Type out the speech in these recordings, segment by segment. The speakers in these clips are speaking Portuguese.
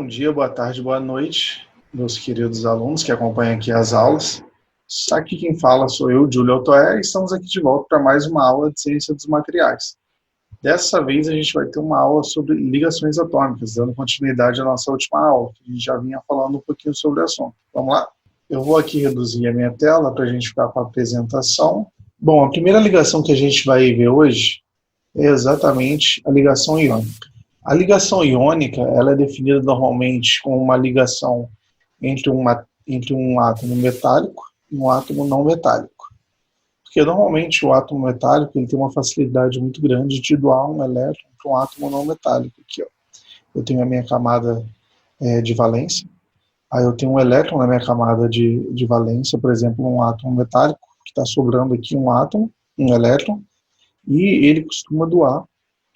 Bom dia, boa tarde, boa noite, meus queridos alunos que acompanham aqui as aulas. Aqui quem fala sou eu, Júlio Altoé, e estamos aqui de volta para mais uma aula de ciência dos materiais. Dessa vez a gente vai ter uma aula sobre ligações atômicas, dando continuidade à nossa última aula, que a gente já vinha falando um pouquinho sobre o assunto. Vamos lá? Eu vou aqui reduzir a minha tela para a gente ficar com a apresentação. Bom, a primeira ligação que a gente vai ver hoje é exatamente a ligação iônica. A ligação iônica ela é definida normalmente como uma ligação entre um átomo metálico e um átomo não metálico. Porque normalmente o átomo metálico ele tem uma facilidade muito grande de doar um elétron para um átomo não metálico. Aqui, ó. Eu tenho a minha camada de valência, aí eu tenho um elétron na minha camada de valência, por exemplo, um átomo metálico, que está sobrando aqui um átomo, um elétron, e ele costuma doar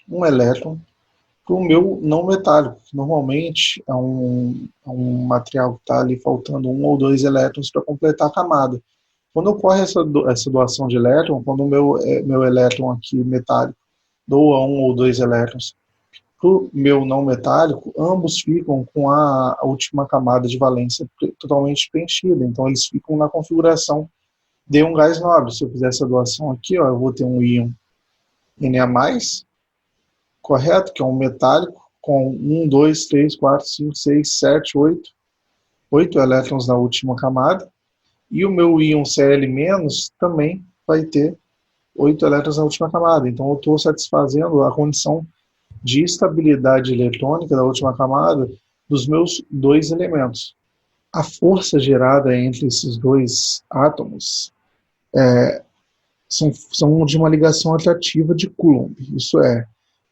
um elétron para o meu não metálico, que normalmente é um material que está ali faltando um ou dois elétrons para completar a camada. Quando ocorre essa doação de elétron, quando o meu elétron aqui metálico doa um ou dois elétrons para o meu não metálico, ambos ficam com a última camada de valência totalmente preenchida. Então eles ficam na configuração de um gás nobre. Se eu fizer essa doação aqui, ó, eu vou ter um íon Na+, correto? Que é um metálico com 1, 2, 3, 4, 5, 6, 7, 8 elétrons na última camada. E o meu íon Cl- também vai ter 8 elétrons na última camada. Então eu estou satisfazendo a condição de estabilidade eletrônica da última camada dos meus dois elementos. A força gerada entre esses dois átomos são de uma ligação atrativa de Coulomb. Isso é,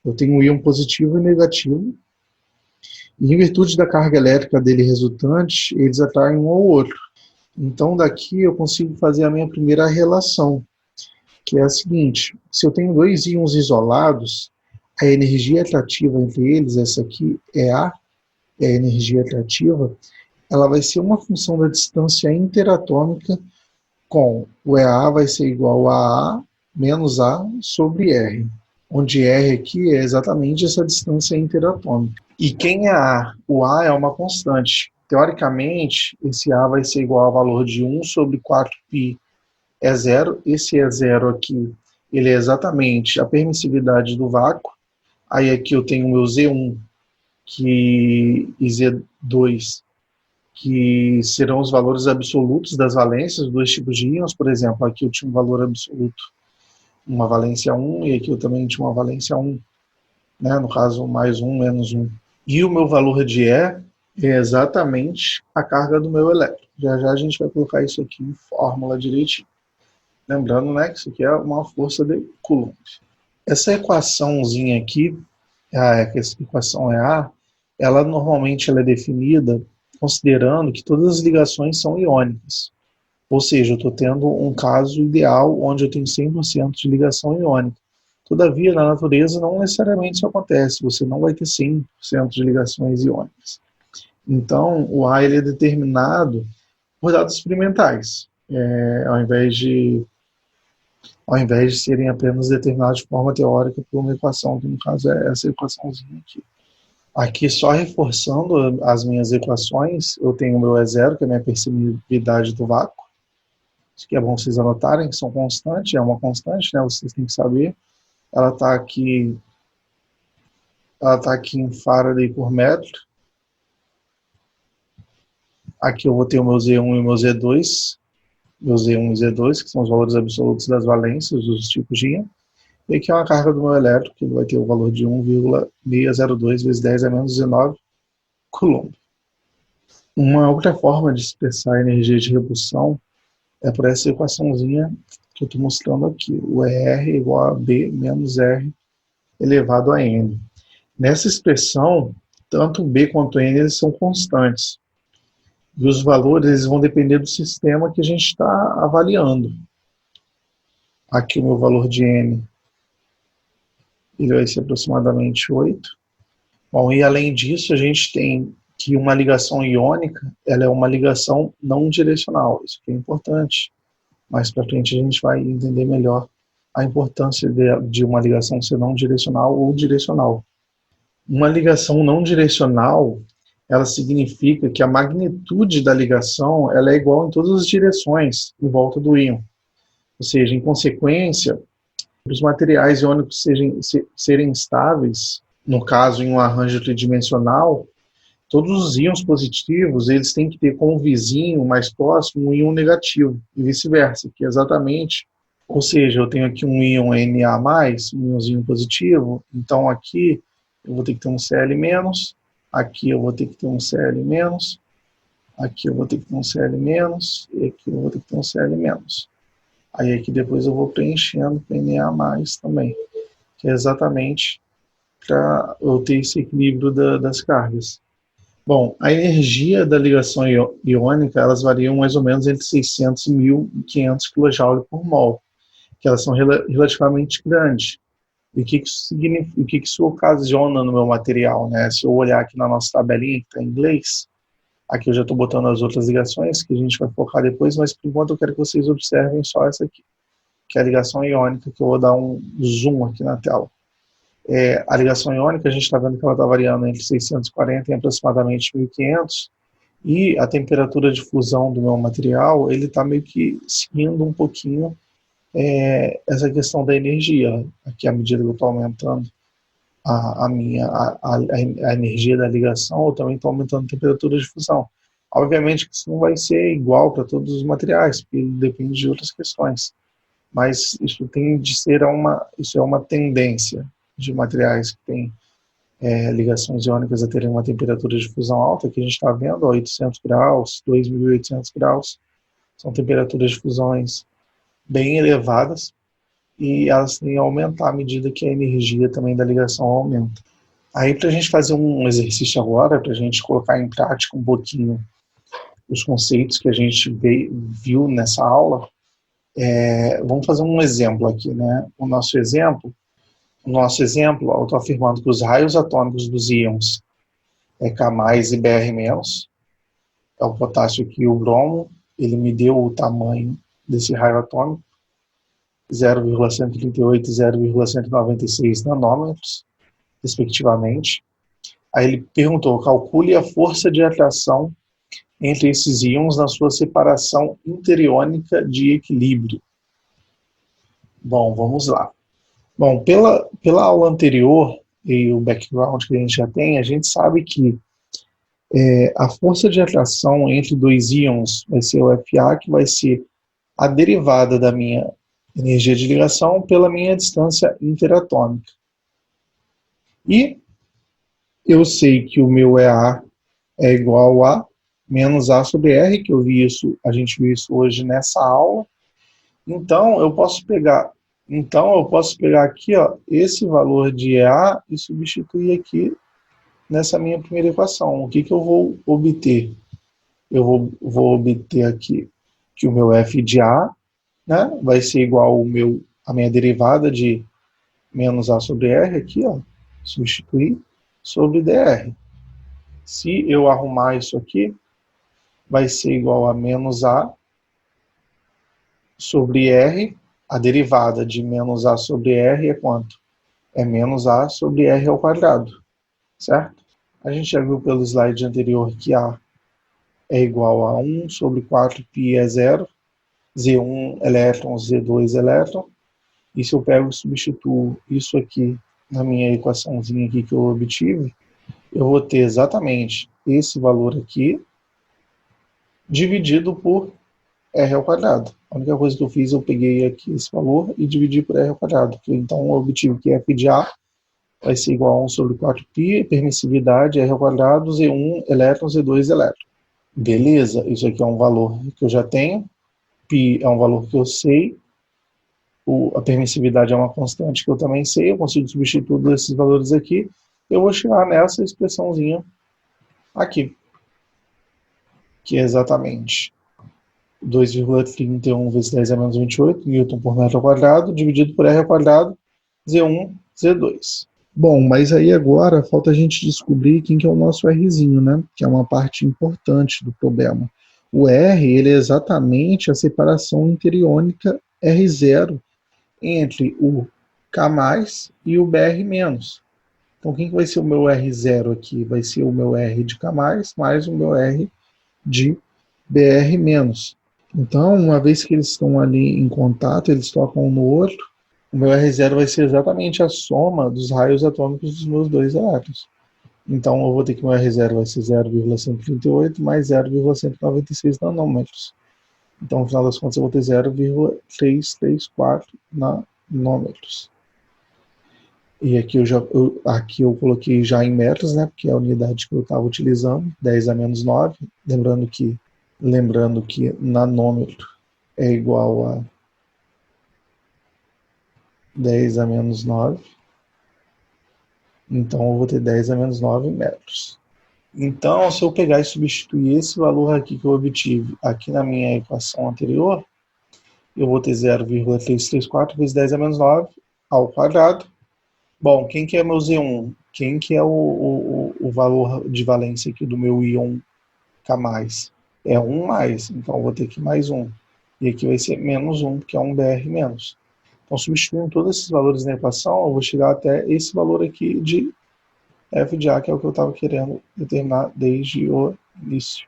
eu tenho um íon positivo e negativo, e em virtude da carga elétrica dele resultante, eles atraem um ao outro. Então daqui eu consigo fazer a minha primeira relação, que é a seguinte: se eu tenho dois íons isolados, a energia atrativa entre eles, essa aqui é a energia atrativa, ela vai ser uma função da distância interatômica com o EA vai ser igual a menos A sobre R, onde R aqui é exatamente essa distância interatômica. E quem é A? O A é uma constante. Teoricamente, esse A vai ser igual ao valor de 1 sobre 4π é zero. Esse é zero aqui, ele é exatamente a permissividade do vácuo. Aí aqui eu tenho o meu Z1 e Z2, que serão os valores absolutos das valências, dois tipos de íons. Por exemplo, aqui eu tinha um valor absoluto, uma valência 1, e aqui eu também tinha uma valência 1, né? No caso, mais 1, menos 1. E o meu valor de E é exatamente a carga do meu elétron. Já já a gente vai colocar isso aqui em fórmula direitinho. Lembrando, né, que isso aqui é uma força de Coulomb. Essa equaçãozinha aqui, essa equação EA, ela normalmente ela é definida considerando que todas as ligações são iônicas. Ou seja, eu estou tendo um caso ideal onde eu tenho 100% de ligação iônica. Todavia, na natureza, não necessariamente isso acontece. Você não vai ter 100% de ligações iônicas. Então, o A ele é determinado por dados experimentais, ao invés de serem apenas determinados de forma teórica por uma equação, que no caso é essa equaçãozinha aqui. Aqui, só reforçando as minhas equações, eu tenho o meu E0, que é a minha permissividade do vácuo. Isso que é bom vocês anotarem, que são constantes, é uma constante, né? Vocês têm que saber. Ela está aqui em Faraday por metro. Aqui eu vou ter o meu Z1 e o meu Z2. Meu Z1 e Z2, que são os valores absolutos das valências dos tipos de íon. E aqui é uma carga do meu elétron, que vai ter o valor de 1,602 vezes 10 a menos 19 Coulomb. Uma outra forma de expressar a energia de repulsão é por essa equaçãozinha que eu estou mostrando aqui. O ER é igual a B menos R elevado a N. Nessa expressão, tanto B quanto N eles são constantes. E os valores eles vão depender do sistema que a gente está avaliando. Aqui o meu valor de N ele vai ser aproximadamente 8. Bom, e além disso, a gente tem que uma ligação iônica ela é uma ligação não direcional. Isso aqui é importante. Mais para frente a gente vai entender melhor a importância de uma ligação ser não direcional ou direcional. Uma ligação não direcional ela significa que a magnitude da ligação ela é igual em todas as direções em volta do íon. Ou seja, em consequência, para os materiais iônicos serem estáveis, no caso em um arranjo tridimensional, todos os íons positivos eles têm que ter como vizinho mais próximo um íon negativo, e vice-versa, que é exatamente, ou seja, eu tenho aqui um íon Na+, um íonzinho positivo, então aqui eu vou ter que ter um Cl-, aqui eu vou ter que ter um Cl-, aqui eu vou ter que ter um Cl-, e aqui eu vou ter que ter um Cl-. Aí aqui depois eu vou preenchendo com Na+, também, que é exatamente para eu ter esse equilíbrio das cargas. Bom, a energia da ligação iônica, elas variam mais ou menos entre 600 e 1.500 kJ por mol, que elas são relativamente grandes. E o que isso significa, o que isso ocasiona no meu material, né? Se eu olhar aqui na nossa tabelinha que está em inglês, aqui eu já estou botando as outras ligações, que a gente vai focar depois, mas por enquanto eu quero que vocês observem só essa aqui, que é a ligação iônica, que eu vou dar um zoom aqui na tela. A ligação iônica, a gente está vendo que ela está variando entre 640 e aproximadamente 1.500, e a temperatura de fusão do meu material, ele está meio que seguindo um pouquinho essa questão da energia, aqui à medida que eu estou aumentando a energia da ligação, eu também estou aumentando a temperatura de fusão. Obviamente que isso não vai ser igual para todos os materiais, porque depende de outras questões, mas isso tem de ser isso é uma tendência de materiais que têm ligações iônicas a terem uma temperatura de fusão alta, que a gente está vendo, 800 graus, 2.800 graus, são temperaturas de fusões bem elevadas, e elas tendem a aumentar à medida que a energia também da ligação aumenta. Aí, para a gente fazer um exercício agora, para a gente colocar em prática um pouquinho os conceitos que a gente viu nessa aula, vamos fazer um exemplo aqui, né? O nosso exemplo, eu estou afirmando que os raios atômicos dos íons K+, e Br-, é o potássio aqui e o bromo, ele me deu o tamanho desse raio atômico, 0,138 e 0,196 nanômetros, respectivamente. Aí ele perguntou, calcule a força de atração entre esses íons na sua separação interiônica de equilíbrio. Bom, vamos lá. Bom, pela aula anterior e o background que a gente já tem, a gente sabe que a força de atração entre dois íons vai ser o Fa, que vai ser a derivada da minha energia de ligação pela minha distância interatômica. E eu sei que o meu EA é igual a menos A sobre R, que a gente viu isso hoje nessa aula. Então eu posso pegar aqui, ó, esse valor de EA e substituir aqui nessa minha primeira equação. O que eu vou obter? Eu vou obter aqui que o meu F de A, né, vai ser igual a minha derivada de menos A sobre R aqui, ó, substituir, sobre dr. Se eu arrumar isso aqui, vai ser igual a menos A sobre R, a derivada de menos A sobre R é quanto? É menos A sobre R ao quadrado, certo? A gente já viu pelo slide anterior que A é igual a 1 sobre 4π é 0, Z1 elétron, Z2 elétron, e se eu pego e substituo isso aqui na minha equaçãozinha aqui que eu obtive, eu vou ter exatamente esse valor aqui dividido por R ao quadrado. A única coisa que eu fiz, eu peguei aqui esse valor e dividi por R ao quadrado. Então eu obtive que F de A vai ser igual a 1 sobre 4π, permissividade R ao quadrado, Z1 elétron, Z2 elétron. Beleza, isso aqui é um valor que eu já tenho, π é um valor que eu sei, a permissividade é uma constante que eu também sei, eu consigo substituir todos esses valores aqui, eu vou chegar nessa expressãozinha aqui, que é exatamente 2,31 vezes 10 a menos 28 newton por metro ao quadrado, dividido por R ao quadrado, Z1, Z2. Bom, mas aí agora falta a gente descobrir quem que é o nosso Rzinho, né? Que é uma parte importante do problema. O R, ele é exatamente a separação interiônica R0 entre o K+, e o Br-. Então, quem que vai ser o meu R0 aqui? Vai ser o meu R de K+, mais o meu R de BR-. Então, uma vez que eles estão ali em contato, eles tocam um no outro, o meu R0 vai ser exatamente a soma dos raios atômicos dos meus dois elétrons. Então, eu vou ter que o meu R0 vai ser 0,138 mais 0,196 nanômetros. Então, no final das contas, eu vou ter 0,334 nanômetros. E aqui eu coloquei já em metros, né, porque é a unidade que eu estava utilizando, 10 a menos 9. Lembrando que nanômetro é igual a 10 a menos 9. Então, eu vou ter 10 a menos 9 metros. Então, se eu pegar e substituir esse valor aqui que eu obtive aqui na minha equação anterior, eu vou ter 0,334 vezes 10 a menos 9 ao quadrado. Bom, quem que é meu Z1? Quem que é o valor de valência aqui do meu íon K+? É 1 mais, então eu vou ter aqui mais 1. E aqui vai ser menos 1, que é um BR-. Então, substituindo todos esses valores na equação, eu vou chegar até esse valor aqui de F de A, que é o que eu estava querendo determinar desde o início.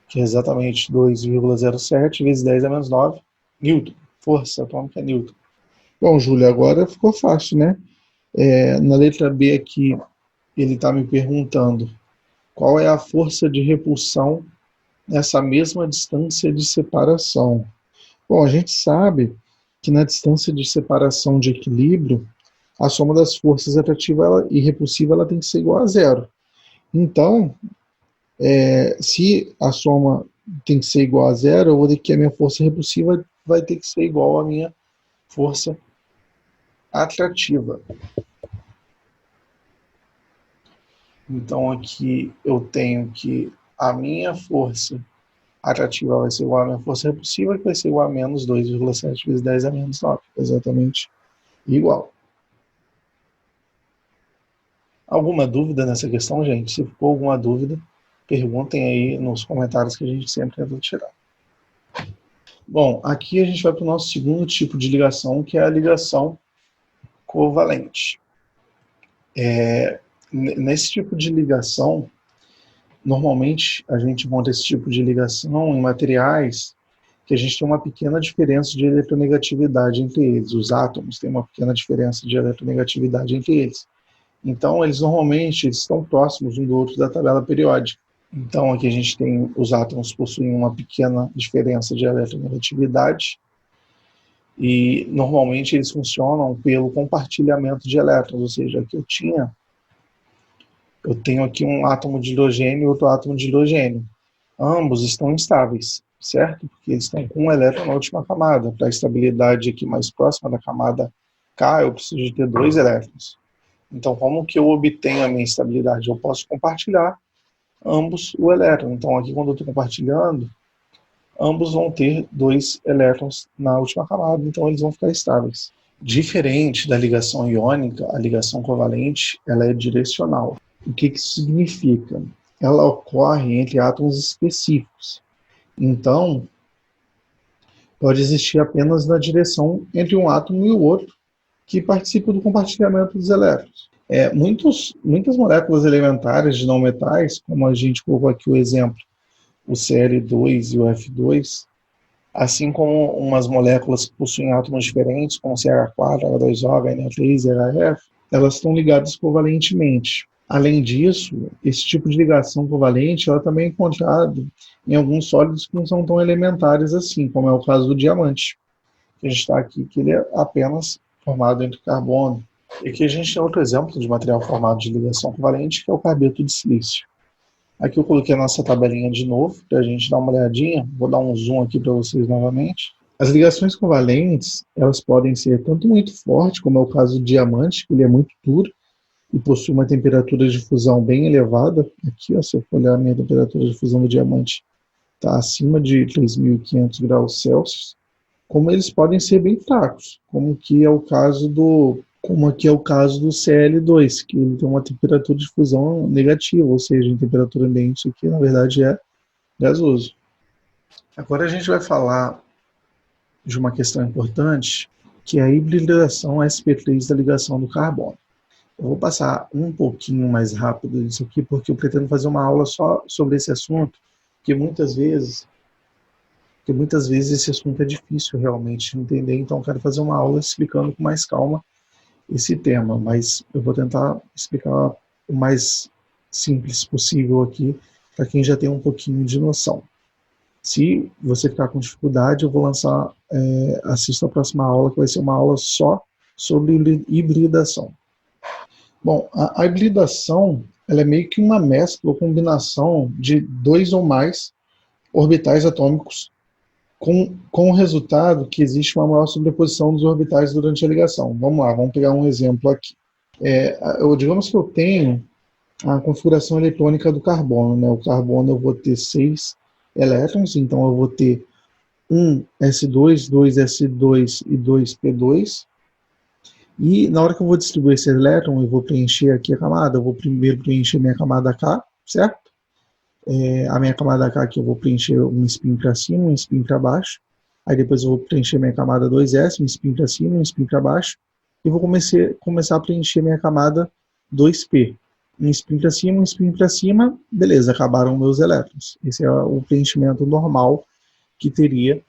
Que é exatamente 2,07 vezes 10 a menos 9 Newton. Força atômica Newton. Bom, Júlio, agora ficou fácil, né? Na letra B aqui, ele está me perguntando qual é a força de repulsão nessa mesma distância de separação. Bom, a gente sabe que na distância de separação de equilíbrio, a soma das forças atrativa e repulsiva ela tem que ser igual a zero. Então, se a soma tem que ser igual a zero, eu vou ter que a minha força repulsiva vai ter que ser igual à minha força atrativa. Então, aqui eu tenho que a minha força atrativa vai ser igual à minha força repulsiva, que vai ser igual a menos 2,7 vezes 10 a menos 9. Exatamente igual. Alguma dúvida nessa questão, gente? Se ficou alguma dúvida, perguntem aí nos comentários que a gente sempre tenta tirar. Bom, aqui a gente vai para o nosso segundo tipo de ligação, que é a ligação covalente. Nesse tipo de ligação, normalmente a gente encontra esse tipo de ligação em materiais que a gente tem uma pequena diferença de eletronegatividade entre eles. Os átomos têm uma pequena diferença de eletronegatividade entre eles. Então, eles normalmente estão próximos um do outro da tabela periódica. Então, aqui a gente tem os átomos possuem uma pequena diferença de eletronegatividade e, normalmente, eles funcionam pelo compartilhamento de elétrons, ou seja, aqui eu tenho aqui um átomo de hidrogênio e outro átomo de hidrogênio. Ambos estão instáveis, certo? Porque eles estão com um elétron na última camada. Para a estabilidade aqui mais próxima da camada K, eu preciso de ter 2 elétrons. Então, como que eu obtenho a minha estabilidade? Eu posso compartilhar ambos o elétron. Então, aqui quando eu estou compartilhando, ambos vão ter 2 elétrons na última camada, então eles vão ficar estáveis. Diferente da ligação iônica, a ligação covalente, ela é direcional. O que isso significa? Ela ocorre entre átomos específicos. Então, pode existir apenas na direção entre um átomo e o outro, que participa do compartilhamento dos elétrons. Muitas moléculas elementares de não metais, como a gente colocou aqui o exemplo, o Cl2 e o F2, assim como umas moléculas que possuem átomos diferentes, como CH4, H2O, HNO3 e HF, elas estão ligadas covalentemente. Além disso, esse tipo de ligação covalente ela também é encontrada em alguns sólidos que não são tão elementares assim, como é o caso do diamante. A gente está aqui que ele é apenas formado entre carbono. E aqui a gente tem outro exemplo de material formado de ligação covalente, que é o carbeto de silício. Aqui eu coloquei a nossa tabelinha de novo, para a gente dar uma olhadinha. Vou dar um zoom aqui para vocês novamente. As ligações covalentes, elas podem ser tanto muito fortes, como é o caso do diamante, que ele é muito duro e possui uma temperatura de fusão bem elevada. Aqui, se eu for olhar a minha temperatura de fusão do diamante, está acima de 3.500 graus Celsius. Como eles podem ser bem fracos, como aqui é o caso do Cl2, que ele tem uma temperatura de fusão negativa, ou seja, em temperatura ambiente isso aqui na verdade é gasoso. Agora a gente vai falar de uma questão importante, que é a hibridação sp3 da ligação do carbono. Eu vou passar um pouquinho mais rápido disso aqui, porque eu pretendo fazer uma aula só sobre esse assunto, que muitas vezes esse assunto é difícil realmente de entender, então eu quero fazer uma aula explicando com mais calma esse tema, mas eu vou tentar explicar o mais simples possível aqui, para quem já tem um pouquinho de noção. Se você ficar com dificuldade, eu vou lançar, assista a próxima aula, que vai ser uma aula só sobre hibridação. Bom, a hibridação ela é meio que uma mescla ou combinação de dois ou mais orbitais atômicos com o resultado que existe uma maior sobreposição dos orbitais durante a ligação. Vamos lá, vamos pegar um exemplo aqui. Digamos que eu tenho a configuração eletrônica do carbono. Né? O carbono eu vou ter 6 elétrons, então eu vou ter 1 S2, 2 S2 e 2 P2. E na hora que eu vou distribuir esse elétron, eu vou preencher aqui a camada, eu vou primeiro preencher minha camada K, certo? A minha camada K aqui eu vou preencher um spin para cima, um spin para baixo. Aí depois eu vou preencher minha camada 2S, um spin para cima, um spin para baixo. E vou começar a preencher minha camada 2P. Um spin para cima, um spin para cima. Beleza, acabaram meus elétrons. Esse é o preenchimento normal que teria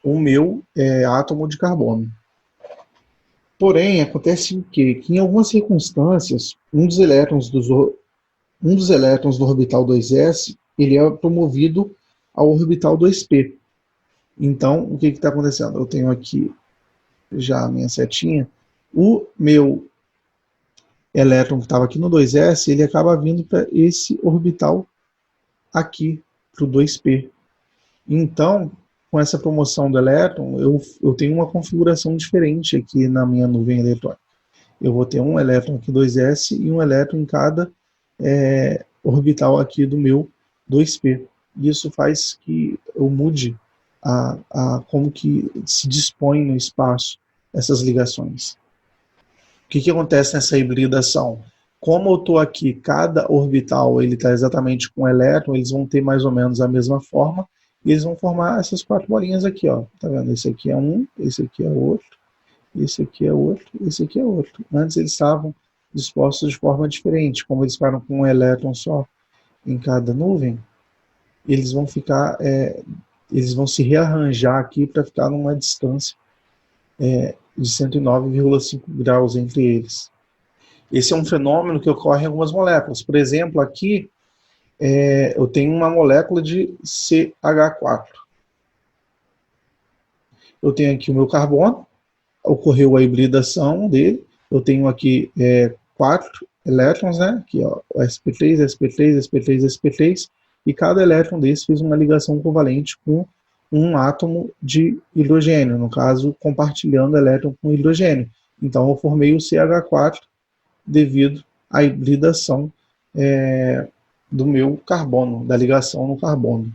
o meu átomo de carbono. Porém, acontece o quê? Que em algumas circunstâncias, um dos elétrons do orbital 2s, ele é promovido ao orbital 2p. Então, o que está acontecendo? Eu tenho aqui já a minha setinha. O meu elétron que estava aqui no 2s, ele acaba vindo para esse orbital aqui, para o 2p. Então, com essa promoção do elétron, eu tenho uma configuração diferente aqui na minha nuvem eletrônica. Eu vou ter um elétron aqui 2s e um elétron em cada orbital aqui do meu 2p. Isso faz que eu mude como que se dispõe no espaço essas ligações. O que acontece nessa hibridação? Como eu estou aqui, cada orbital ele está exatamente com um elétron, eles vão ter mais ou menos a mesma forma, e eles vão formar essas 4 bolinhas aqui, ó. Tá vendo? Esse aqui é um, esse aqui é outro, esse aqui é outro, esse aqui é outro. Antes eles estavam dispostos de forma diferente, como eles ficaram com um elétron só em cada nuvem, eles vão ficar, eles vão se rearranjar aqui para ficar numa distância de 109,5 graus entre eles. Esse é um fenômeno que ocorre em algumas moléculas. Por exemplo, aqui eu tenho uma molécula de CH4. Eu tenho aqui o meu carbono, ocorreu a hibridação dele, eu tenho aqui 4 elétrons, né? Aqui, ó, sp3, sp3, sp3, sp3, e cada elétron desse fez uma ligação covalente com um átomo de hidrogênio, no caso, compartilhando elétron com hidrogênio. Então, eu formei o CH4 devido à hibridação do meu carbono, da ligação no carbono.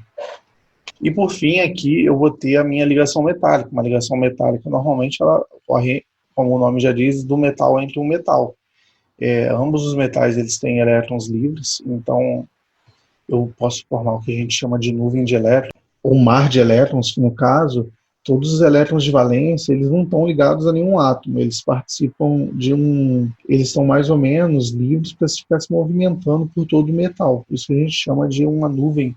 E por fim, aqui eu vou ter a minha ligação metálica. Uma ligação metálica, normalmente, ela ocorre, como o nome já diz, do metal entre um metal. Ambos os metais eles têm elétrons livres, então eu posso formar o que a gente chama de nuvem de elétrons, ou mar de elétrons, que no caso, todos os elétrons de valência, eles não estão ligados a nenhum átomo, eles participam eles estão mais ou menos livres para ficar se movimentando por todo o metal. Isso que a gente chama de uma nuvem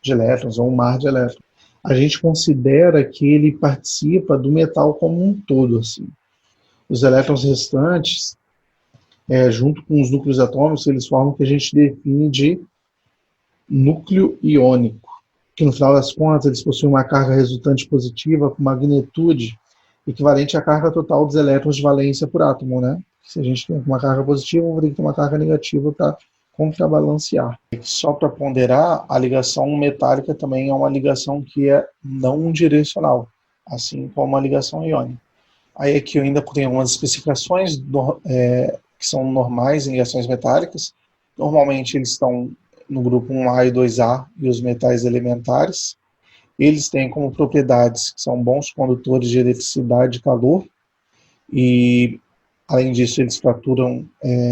de elétrons, ou um mar de elétrons. A gente considera que ele participa do metal como um todo, assim. Os elétrons restantes, junto com os núcleos atômicos, eles formam o que a gente define de núcleo iônico, que no final das contas eles possuem uma carga resultante positiva com magnitude equivalente à carga total dos elétrons de valência por átomo, né? Se a gente tem uma carga positiva, vamos ter que ter uma carga negativa para contrabalancear. Só para ponderar, a ligação metálica também é uma ligação que é não direcional, assim como a ligação iônica. Aí aqui eu ainda tenho algumas especificações que são normais em ligações metálicas. Normalmente eles estão no grupo 1A e 2A e os metais elementares. Eles têm como propriedades que são bons condutores de eletricidade e calor, e além disso eles fraturam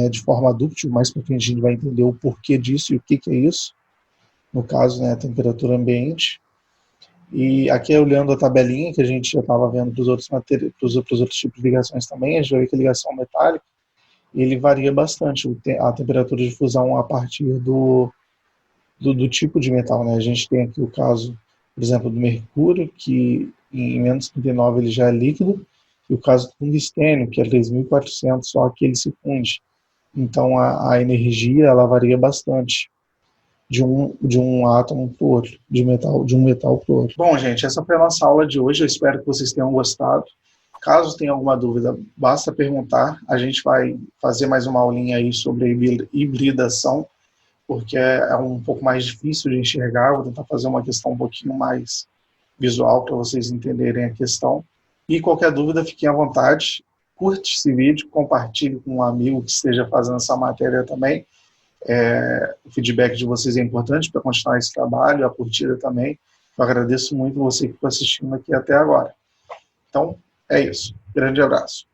de forma dúctil. Mais para frente a gente vai entender o porquê disso e o que é isso, no caso, né, a temperatura ambiente. E aqui, olhando a tabelinha que a gente já estava vendo para os outros tipos de ligações também, a gente vai ver que a ligação metálica ele varia bastante, a temperatura de fusão a partir do tipo de metal, né? A gente tem aqui o caso, por exemplo, do mercúrio, que em menos 39 ele já é líquido, e o caso do tungstênio, que é 3.400, só que ele se funde. Então a energia ela varia bastante de um átomo para o outro, de um metal para o outro. Bom, gente, essa foi a nossa aula de hoje. Eu espero que vocês tenham gostado. Caso tenha alguma dúvida, basta perguntar. A gente vai fazer mais uma aulinha aí sobre a hibridação, porque é um pouco mais difícil de enxergar. Vou tentar fazer uma questão um pouquinho mais visual para vocês entenderem a questão. E qualquer dúvida, fiquem à vontade. Curte esse vídeo, compartilhe com um amigo que esteja fazendo essa matéria também. O feedback de vocês é importante para continuar esse trabalho, a curtida também. Eu agradeço muito você que ficou assistindo aqui até agora. Então, é isso. Grande abraço.